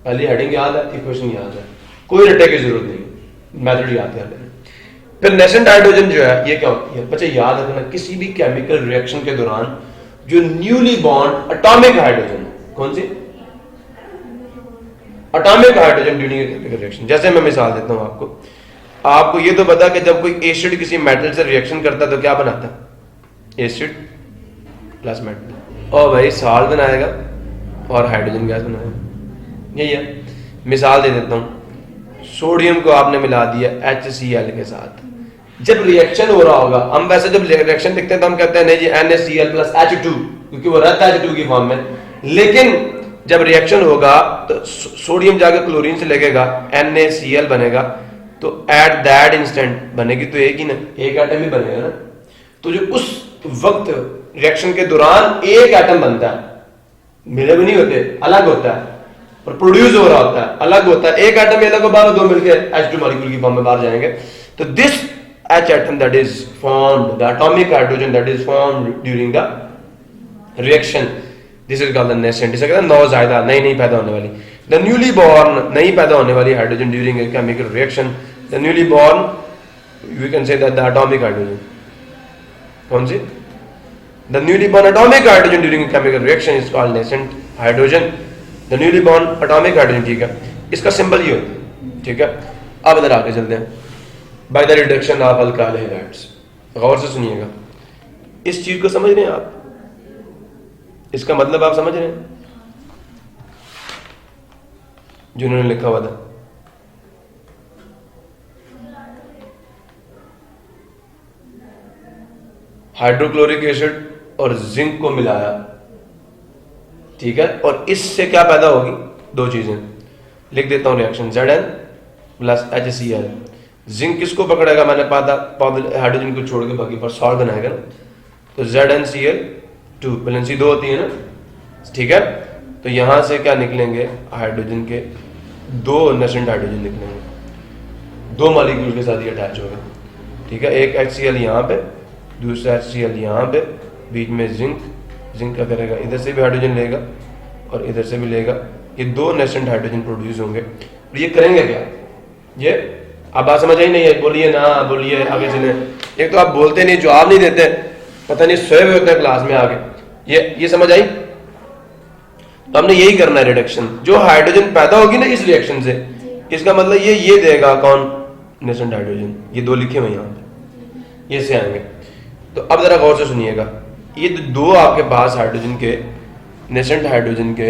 पहली हेडिंग याद है, इक्वेशन याद है, कोई रटे की जरूरत नहीं, मेथड याद कर लेना। फिर नेसेंट हाइड्रोजन जो है ये क्या होती है बच्चे, याद रखना, किसी भी केमिकल रिएक्शन के दौरान जो न्यूली बॉन्ड एटॉमिक हाइड्रोजन, कौन सी, atomic hydrogen during chemical reaction. जैसे मैं मिसाल देता हूं आपको ये तो पता कि जब कोई एसिड किसी मेटल से रिएक्शन करता है तो क्या बनाता है, एसिड प्लस मेटल, और भाई साल्ट बनाएगा और हाइड्रोजन गैस बनाएगा, यही है। मिसाल दे देता हूं, सोडियम को आपने मिला दिया HCl के साथ, जब रिएक्शन हो रहा होगा, हम वैसे जब रिएक्शन लिखते हैं तो हम कहते हैं नहीं जी NaCl प्लस H2, क्योंकि वो रहता है H2 की फॉर्म में, लेकिन जब रिएक्शन होगा तो सोडियम जाकर क्लोरीन से लगेगा, NaCl बनेगा, तो एट दैट इंस्टेंट बनेगी तो एक ही ना, एक एटम ही बनेगा ना। तो जो उस वक्त रिएक्शन के दौरान एक एटम बनता है, मिले भी नहीं होते, अलग होता है, और प्रोड्यूस हो रहा होता है, अलग होता है, एक एटम अलग हो, बाहर 2 मिलकर H2 मॉलिक्यूल की फॉर्म में बाहर जाएंगे। तो this H atom that is formed, the atomic hydrogen that is formed during the reaction, this is called the nascent, इसे कहते हैं नौज़ायदा, नई पैदा होने वाली। The newly born, नई पैदा होने वाली hydrogen during a chemical reaction, the newly born, we can say that the atomic hydrogen, कौन सी, the newly born atomic hydrogen during a chemical reaction is called nascent hydrogen, the newly born atomic hydrogen, ठीक है, इसका symbol ये होता है, ठीक है। अब इधर आगे चलते हैं, by the reduction of alkyl halides, गौर से सुनिएगा, इस चीज को समझ रहे हैं आप, इसका मतलब आप समझ रहे हैं जिन्होंने लिखा हुआ था, हाइड्रोक्लोरिक एसिड और जिंक को मिलाया, ठीक है, और इससे क्या पैदा होगी, 2 चीजें लिख देता हूं, reaction Zn plus HCl। Zinc किसको पकड़ेगा, मैंने हाइड्रोजन को छोड़ के बाकी पर सॉल्ट बनाएगा ना, तो ZnCl2 वैलेंसी 2 होती है ना, ठीक है। तो यहां से क्या निकलेंगे, हाइड्रोजन के 2 नेसेंट हाइड्रोजन निकलेंगे, 2 मॉलिक्यूल के साथ ये अटैच होगा, ठीक है। एक HCl यहाँ पे, दूसरा HCl यहाँ पे, बीच में जिंक क्या करेगा, इधर से भी हाइड्रोजन लेगा और इधर से भी लेगा, ये 2 नेसेंट हाइड्रोजन प्रोड्यूस होंगे। और ये करेंगे क्या, ये आप बात समझ आई नहीं है, बोलिए ना, बोलिए आगे चले। एक तो आप बोलते नहीं, जवाब नहीं देते, पता नहीं सोए हुए होते हैं क्लास में आगे, ये समझ आई। तो हमने यही करना है, रिडक्शन। जो हाइड्रोजन पैदा होगी ना इस रिएक्शन से, इसका मतलब ये देगा कौन, नेसेंट हाइड्रोजन। ये 2 लिखे हुए यहाँ पे, ये से आएंगे। तो अब जरा गौर से सुनिएगा, ये 2 आपके पास हाइड्रोजन के, नेसेंट हाइड्रोजन के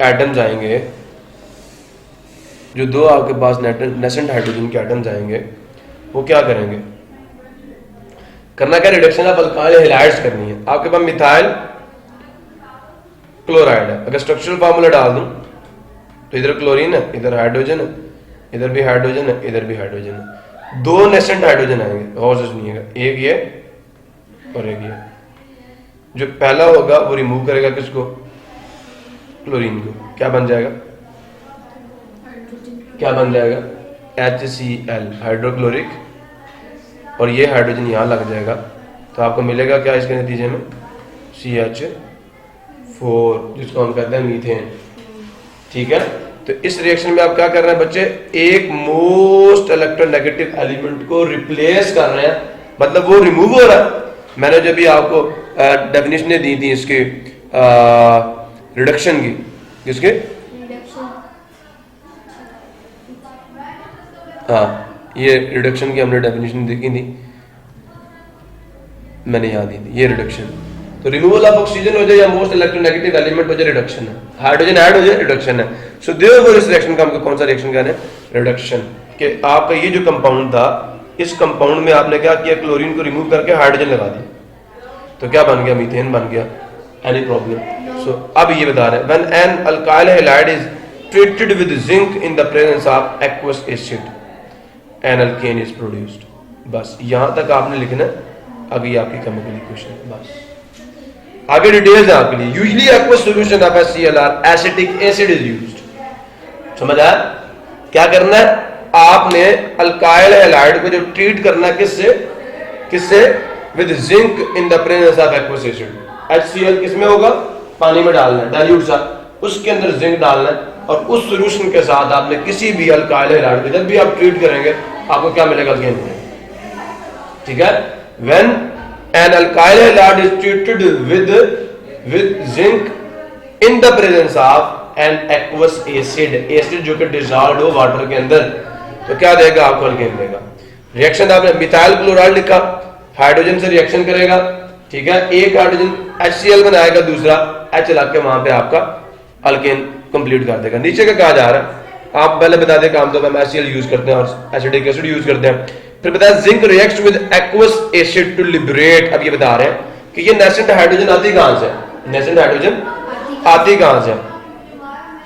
एटम्स आएंगे, जो 2 आपके पास नेसेंट हाइड्रोजन के एटम्स आएंगे, वो क्या करेंगे, करना क्या, रिडक्शन ऑफ अल्काइल हैलाइड्स करनी है। आपके पास मिथाइल क्लोराइड है, अगर स्ट्रक्चरल फार्मूला डाल दूं तो इधर क्लोरीन है, इधर हाइड्रोजन है, इधर भी हाइड्रोजन है, इधर भी हाइड्रोजन है, 2 नेसेंट हाइड्रोजन आएंगे। गौर से सुनिएगा, एक ये और एक ये। जो पहला होगा वो रिमूव करेगा किसको, क्लोरीन को, क्या बन जाएगा, क्या बन जाएगा, HCl हाइड्रोक्लोरिक, और ये हाइड्रोजन यहां लग जाएगा, तो आपको मिलेगा क्या इसके नतीजे में, CH4, जिसको हम कहते हैं मीथेन, ठीक है। तो इस रिएक्शन में आप क्या कर रहे हैं बच्चे, एक मोस्ट इलेक्ट्रोनेगेटिव एलिमेंट को रिप्लेस कर रहे हैं, मतलब वो रिमूव हो रहा है। मैंने जब भी आपको डेफिनेशन दी थी इसके रिडक्शन की, किसके, हाँ, ये रिडक्शन की हमने डेफिनेशन देखी थी, मैंने यहाँ दी थी, ये रिडक्शन। तो रिमूवल ऑफ ऑक्सीजन हो जाए या मोस्ट इलेक्ट्रोनेगेटिव एलिमेंट हो जाए, रिडक्शन है। हाइड्रोजन ऐड हो जाए, रिडक्शन है। सो देयरफॉर इस रिएक्शन का हमको कौन सा रिएक्शन कहना है, रिडक्शन। कि आपका ये जो कंपाउंड था, इस कंपाउंड में आपने क्या किया, क्लोरीन को रिमूव करके हाइड्रोजन लगा दिया, तो क्या बन गया, मीथेन बन गया। Any problem? सो अब ये बता रहे हैं, when an alkyl halide is treated with zinc in the presence of aqueous acid, an alkane is produced. बस यहां तक आपने लिखना है, आगे आपकी केमिकल इक्वेशन, बस आगे डिटेल्स है आपके लिए। Usually aqueous solution of HCl acetic acid is used. समझ आया? क्या करना है, आपने अल्काइल हैलाइड को जो ट्रीट करना है, किससे, with zinc in the presence of aqueous acid. HCl किसमें होगा, पानी में डालना है, डाइल्यूट सा, उसके अंदर जिंक डालना है, और उस सॉल्यूशन के साथ आपने किसी भी अल्काइल हैलाइड को जब भी आप ट्रीट करेंगे, आपको क्या मिलेगा, अल्केन मिलेगा। ठीक है। When an alkyl halide is treated with zinc in the presence of an aqueous acid, acid जो कि डिसॉल्व्ड हो वाटर के अंदर, तो क्या देगा आपको, अल्केन देगा। रिएक्शन आपने मिथाइल क्लोराइड लिखा, हाइड्रोजन से रिएक्शन करेगा, ठीक है, एक हाइड्रोजन HCl बनाएगा, दूसरा H लगा के वहां पे आपका अल्केन कंप्लीट कर देगा। नीचे का कहा जा रहा है, आप पहले बता दें, आमतौर पर हम HCl यूज करते हैं और एसिडिक एसिड यूज करते हैं। फिर बताया zinc reacts with aqueous acid to liberate. अब ये बता रहे हैं कि ये नेसेंट हाइड्रोजन आती कहां से, नेसेंट हाइड्रोजन आती कहां से।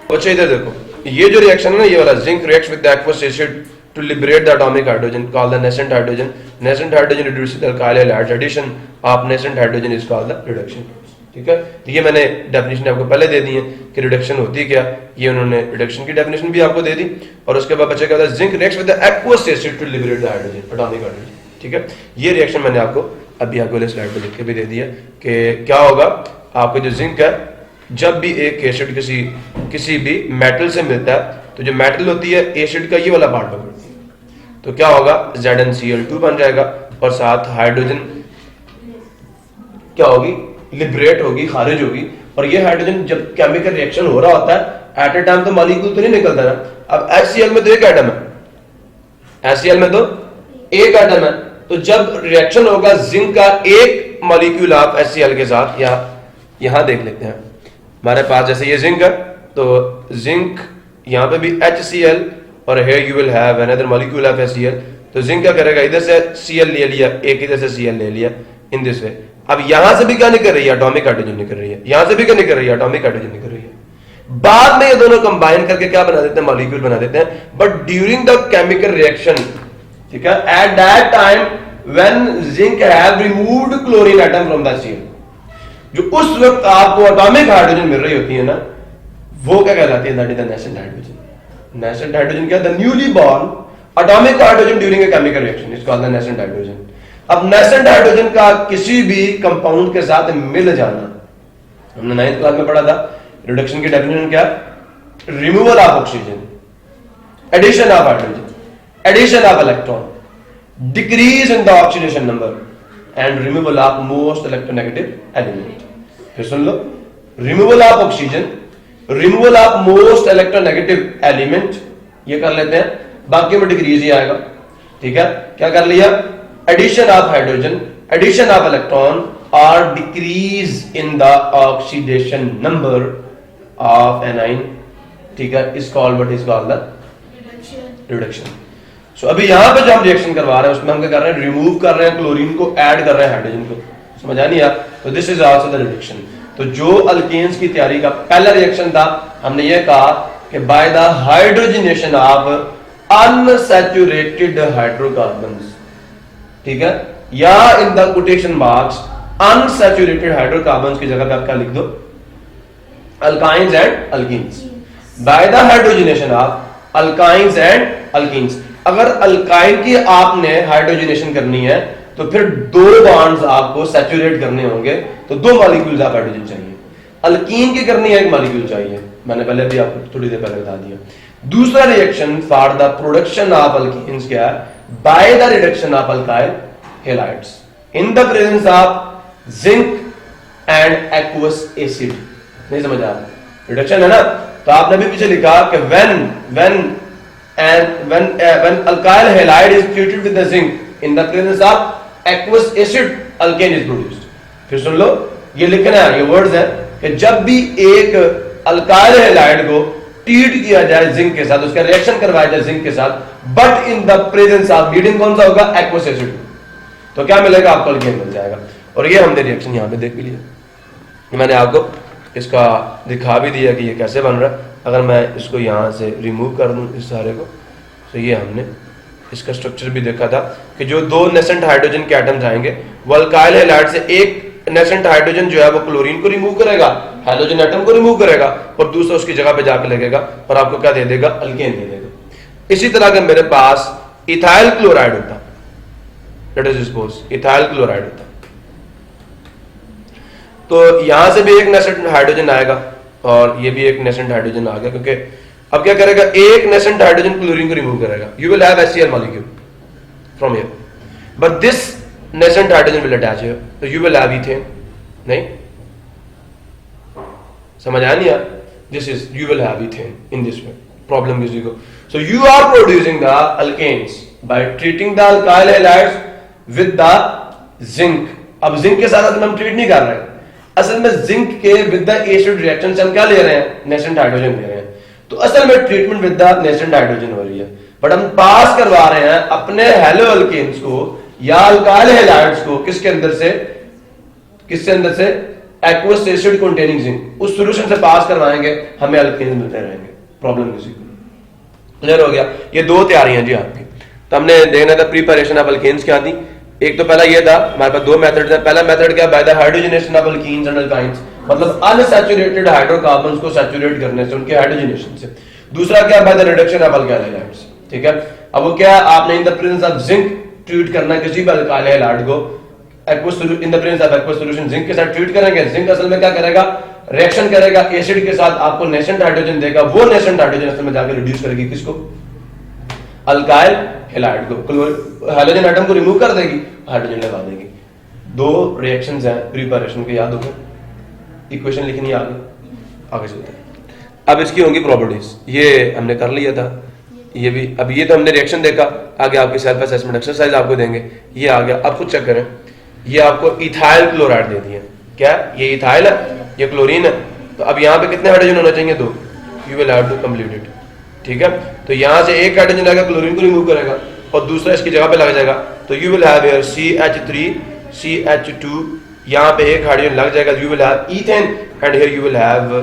अच्छा इधर देखो, ये जो रिएक्शन है ना, ये वाला, zinc reacts with aqueous acid to liberate the atomic hydrogen called the nascent hydrogen. Nascent hydrogen reduces the alkyl halides. Addition of nascent hydrogen is called the reduction. ठीक है। तो ये मैंने डेफिनेशन आपको पहले दे दी है कि रिडक्शन होती क्या, ये उन्होंने रिडक्शन की डेफिनेशन भी आपको दे दी, और उसके बाद बच्चे कहता है zinc reacts with the aqueous acid to liberate the hydrogen, atomic hydrogen. ठीक है। ये रिएक्शन मैंने आपको अभी आपको वाले स्लाइड पे लिख के भी दे दिया कि क्या होगा, आपका जो जिंक है, जब भी एक एसिड किसी भी मेटल से मिलता है, तो जो मेटल होती है एसिड का, ये वाला पार्ट पकड़ती है, तो क्या होगा, ZnCl2 बन जाएगा, और साथ हाइड्रोजन क्या होगी, लिबरेट होगी, खारिज होगी। और ये हाइड्रोजन जब केमिकल रिएक्शन हो रहा होता है, एट ए टाइम तो मॉलिक्यूल तो नहीं निकलता ना। अब HCl में तो एक एटम है, HCl में तो एक एटम है, तो जब रिएक्शन होगा जिंक का एक मॉलिक्यूल ऑफ HCl के साथ, या यहां देख लेते हैं, हमारे पास जैसे ये जिंक है, तो जिंक यहां पे भी HCl, और here you will have another molecule of HCl। तो जिंक क्या करेगा, इधर से Cl ले लिया, एक इधर से Cl ले लिया, इन दिस वे। अब यहां से भी क्या निकल रही है, एटॉमिक हाइड्रोजन निकल रही है, यहां से भी क्या निकल रही है, एटॉमिक हाइड्रोजन निकल रही है। बाद में ये दोनों कंबाइन करके क्या बना देते हैं, मॉलिक्यूल बना देते हैं। But during the chemical reaction, ठीक है, at that time when zinc have removed chlorine atom from the chain, जो उस वक्त आपको एटॉमिक हाइड्रोजन मिल रही होती है ना, वो क्या कहलाती है, that is the nascent hydrogen. Nascent hydrogen क्या, the newly born atomic hydrogen during a chemical reaction is called the nascent hydrogen. अब नेसेंट हाइड्रोजन का किसी भी कंपाउंड के साथ मिल जाना, हमने 9th क्लास में पढ़ा था, रिडक्शन की डेफिनेशन क्या, removal of oxygen, addition of hydrogen, addition of electron, decrease in the oxidation number and removal of most electronegative element. फिर सुन लो, removal of oxygen, removal of most electronegative element, ये कर लेते हैं, बाकी में डिक्रीज ही आएगा, ठीक है। क्या कर लिया, addition of hydrogen, addition of electron और decrease in the oxidation number of anion, ठीक है, is called what is called the reduction. So अभी यहां पे जो हम रिएक्शन करवा रहे हैं उसमें हम क्या कर रहे हैं, रिमूव कर रहे हैं क्लोरीन को, ऐड कर रहे हैं हाइड्रोजन को, समझ आ नहीं आया, तो this is also the reduction. तो जो अल्केन्स की तैयारी का पहला रिएक्शन था, हमने ये कहा कि bye the hydrogenation of unsaturated hydrocarbons, ठीक है, या in the quotation marks unsaturated hydrocarbons की जगह पे आप क्या लिख दो, alkynes and alkenes, bye the hydrogenation of alkynes and alkenes. अगर अल्काइन की आपने हाइड्रोजनेशन करनी है तो फिर दो बॉन्ड्स आपको सैचुरेट करने होंगे, तो दो मॉलिक्यूल्स ऑफ हाइड्रोजन चाहिए। अल्कीन की करनी है, एक मॉलिक्यूल चाहिए, मैंने पहले भी आपको थोड़ी देर पहले बता दिया। दूसरा reaction for the production of alkenes क्या है, bye the reduction of alkyl halides in the presence of zinc and aqueous acid. नहीं समझ आ रहा, रिडक्शन है ना, तो आपने भी पीछे लिखा कि when alkyl halide is treated with the zinc in the presence of aqueous acid, alkane is produced। फिर सुन लो, ये लिखना है, ये वर्ड्स है कि जब भी एक अल्काइल हैलाइड को ट्रीट किया जाए जिंक के साथ, उसका रिएक्शन करवाया जाए जिंक के साथ, but in the presence of medium कौन सा होगा, एक्वस एसिड, तो क्या मिलेगा आपको, अल्केन मिल जाएगा। और ये हमने रिएक्शन यहां पे देख भी लिया, मैंने आपको इसका दिखा भी दिया कि ये कैसे बन रहा है। अगर मैं इसको यहाँ से रिमूव कर दूँ इस सारे को, तो ये हमने इसका स्ट्रक्चर भी देखा था कि जो दो नेसेंट हाइड्रोजन के एटम्स आएंगे, वो अल्काइल हैलाइड से एक नेसेंट हाइड्रोजन जो है वो क्लोरीन को रिमूव करेगा, हाइड्रोजन एटम को रिमूव करेगा, और दूसरा उसकी जगह पे जाके लगेगा और आपको क्या दे देगा, अल्केन दे देगा। इसी तरह का मेरे पास इथाइल क्लोराइड होता, let us suppose ethyl chloride होता, तो यहां से भी एक नेसेंट हाइड्रोजन आएगा और ये भी एक नेसेंट हाइड्रोजन आ गया, क्योंकि अब क्या करेगा, एक नेसेंट हाइड्रोजन क्लोरीन को रिमूव करेगा, you will have HCl molecule from here, but this nascent hydrogen will attach here, तो यू विल हैव इथेन। नहीं समझ आया नहीं यार, this is you will have ethane in this way, problem किसी को। So you are producing the alkanes by treating the alkyl halides with the zinc. अब zinc के साथ हम ट्रीट नहीं कर रहे हैं, असल में जिंक के विद द एसिड रिएक्शन से हम क्या ले रहे हैं, नेसेंट हाइड्रोजन ले रहे हैं, तो असल में treatment with the nascent hydrogen हो रही है, बट हम पास करवा रहे हैं अपने हेलो अल्केन्स को या अल्काइल हैलाइड्स को किसके अंदर से, किसके अंदर से, एक्वस एसिड कंटेनिंग जिंक, उस सॉल्यूशन से पास करवाएंगे, हमें अल्केन्स मिलते रहेंगे, प्रॉब्लम किसी को। क्लियर हो गया, ये दो तैयारियां जी आपकी। तो हमने देखना था प्रिपरेशन ऑफ अल्केन्स क्या थी, एक तो पहला ये था, हमारे पास दो मेथड थे। पहला मेथड क्या, bye the hydrogenation of alkenes and alkynes, मतलब अनसैचुरेटेड हाइड्रोकार्बन्स को सैचुरेट करने से, उनके हाइड्रोजनेशन से। दूसरा क्या, bye the reduction of alkyl halides, ठीक है। अब वो क्या, आपने इन the presence of zinc treat करना है किसी भी अल्काइल हैलाइड को, aqueous in the presence of aqueous solution zinc के साथ ट्रीट करेंगे। जिंक असल में क्या करेगा, रिएक्शन करेगा एसिड के साथ, आपको नेसेंट हाइड्रोजन देगा, वो नेसेंट हाइड्रोजन असल में जाकर रिड्यूस करेगी किसको, अल्काइल हैलाइड को, हाइड्रोजन एटम को रिमूव कर देगी, हाइड्रोजन लगा देगी। दो रिएक्शंस हैं प्रिपरेशन के, याद होगा, इक्वेशन लिखनी है आगे चलते हैं। अब इसकी होंगी प्रॉपर्टीज, ये हमने कर लिया था, ये भी। अब ये तो हमने रिएक्शन देखा, आगे आपकी सेल्फ असेसमेंट एक्सरसाइज आपको देंगे, ये आ गया। अब खुद चेक करें, ये आपको इथाइल क्लोराइड दे दिया, क्या ये इथाइल है, ये क्लोरीन है, तो अब यहाँ पे कितने हाइड्रोजन होना चाहिए, दो, you will have to complete it, ठीक है। तो यहां से एक हाइड्रोजन आएगा, क्लोरीन को रिमूव करेगा और दूसरा इसकी जगह पे लग जाएगा, तो you will have here CH3 CH2, यहां पे एक हाइड्रोजन लग जाएगा, you will have ethane, and here you will have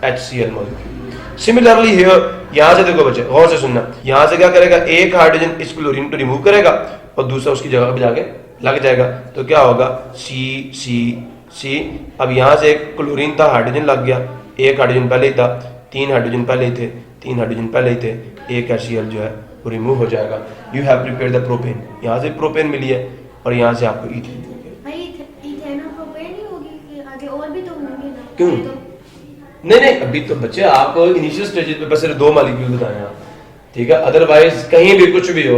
HCl molecule. Similarly here, यहां से देखो बच्चे गौर से सुनना, यहां से क्या करेगा, एक हाइड्रोजन इस क्लोरीन को रिमूव करेगा और दूसरा उसकी जगह पे जाके लग जाएगा, तो क्या होगा C। अब यहां से एक क्लोरीन था, हाइड्रोजन लग गया, एक हाइड्रोजन पहले ही था, 3 हाइड्रोजन पहले ही थे, 3 हाइड्रोजन पहले ही थे, एक HCl जो है वो रिमूव हो जाएगा। You have prepare the propane, यहाँ से प्रोपेन मिली है और यहाँ से आपको ईथेन। भाई इथेनॉल प्रोपेन ही होगी कि आगे और भी तो होंगे ना? क्यों? ये तो नहीं, अभी तो बच्चे आपको इनिशियल स्टेजेस पे बस सिर्फ 2 मॉलिक्यूल बताए हैं आप, ठीक है। अदरवाइज कहीं भी कुछ भी हो,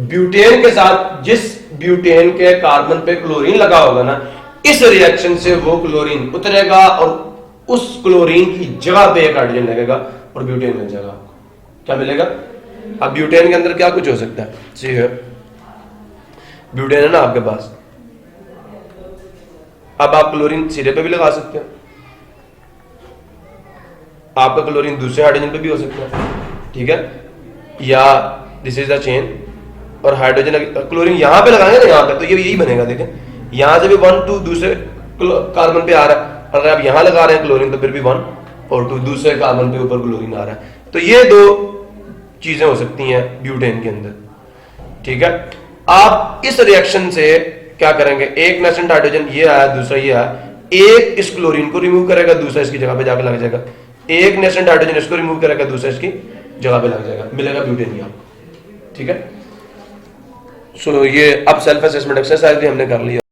ब्यूटेन के साथ जिस ब्यूटेन के कार्बन पे क्लोरीन लगा होगा ना, इस रिएक्शन से वो क्लोरीन उतरेगा और उस क्लोरीन की जगह पे एक हाइड्रोजन लगेगा और ब्यूटेन मिल जाएगा आपको। क्या मिलेगा? अब ब्यूटेन के अंदर क्या कुछ हो सकता है, सी है ब्यूटेन है ना आपके पास, अब आप क्लोरीन सिरे पे भी लगा सकते हो, आपका क्लोरीन दूसरे हाइड्रोजन पे भी हो सकता है, ठीक है। या दिस इज द चेन और हाइड्रोजन क्लोरीन यहां पे लगाएंगे ना, यहां पे तो ये यही बनेगा, देखें यहां से भी 1 2 दूसरे कार्बन पे आ रहा है, अगर आप यहां लगा रहे हैं क्लोरीन तो फिर भी 1 और 2 दूसरे कार्बन पे ऊपर क्लोरीन आ रहा है। तो ये 2 चीजें हो सकती हैं ब्यूटेन के अंदर, ठीक है। आप इस रिएक्शन से क्या करेंगे, एक नेसेंट हाइड्रोजन ये आया, दूसरा ये आया, एक इस क्लोरीन को रिमूव करेगा, दूसरा इसकी जगह पे जाकर लग जाएगा, एक नेसेंट हाइड्रोजन इसको रिमूव करेगा, दूसरा इसकी जगह पे लग जाएगा, मिलेगा ब्यूटेन ही आपको, ठीक है। सो ये अब सेल्फ असेसमेंट एक्सरसाइज भी हमने कर लिया।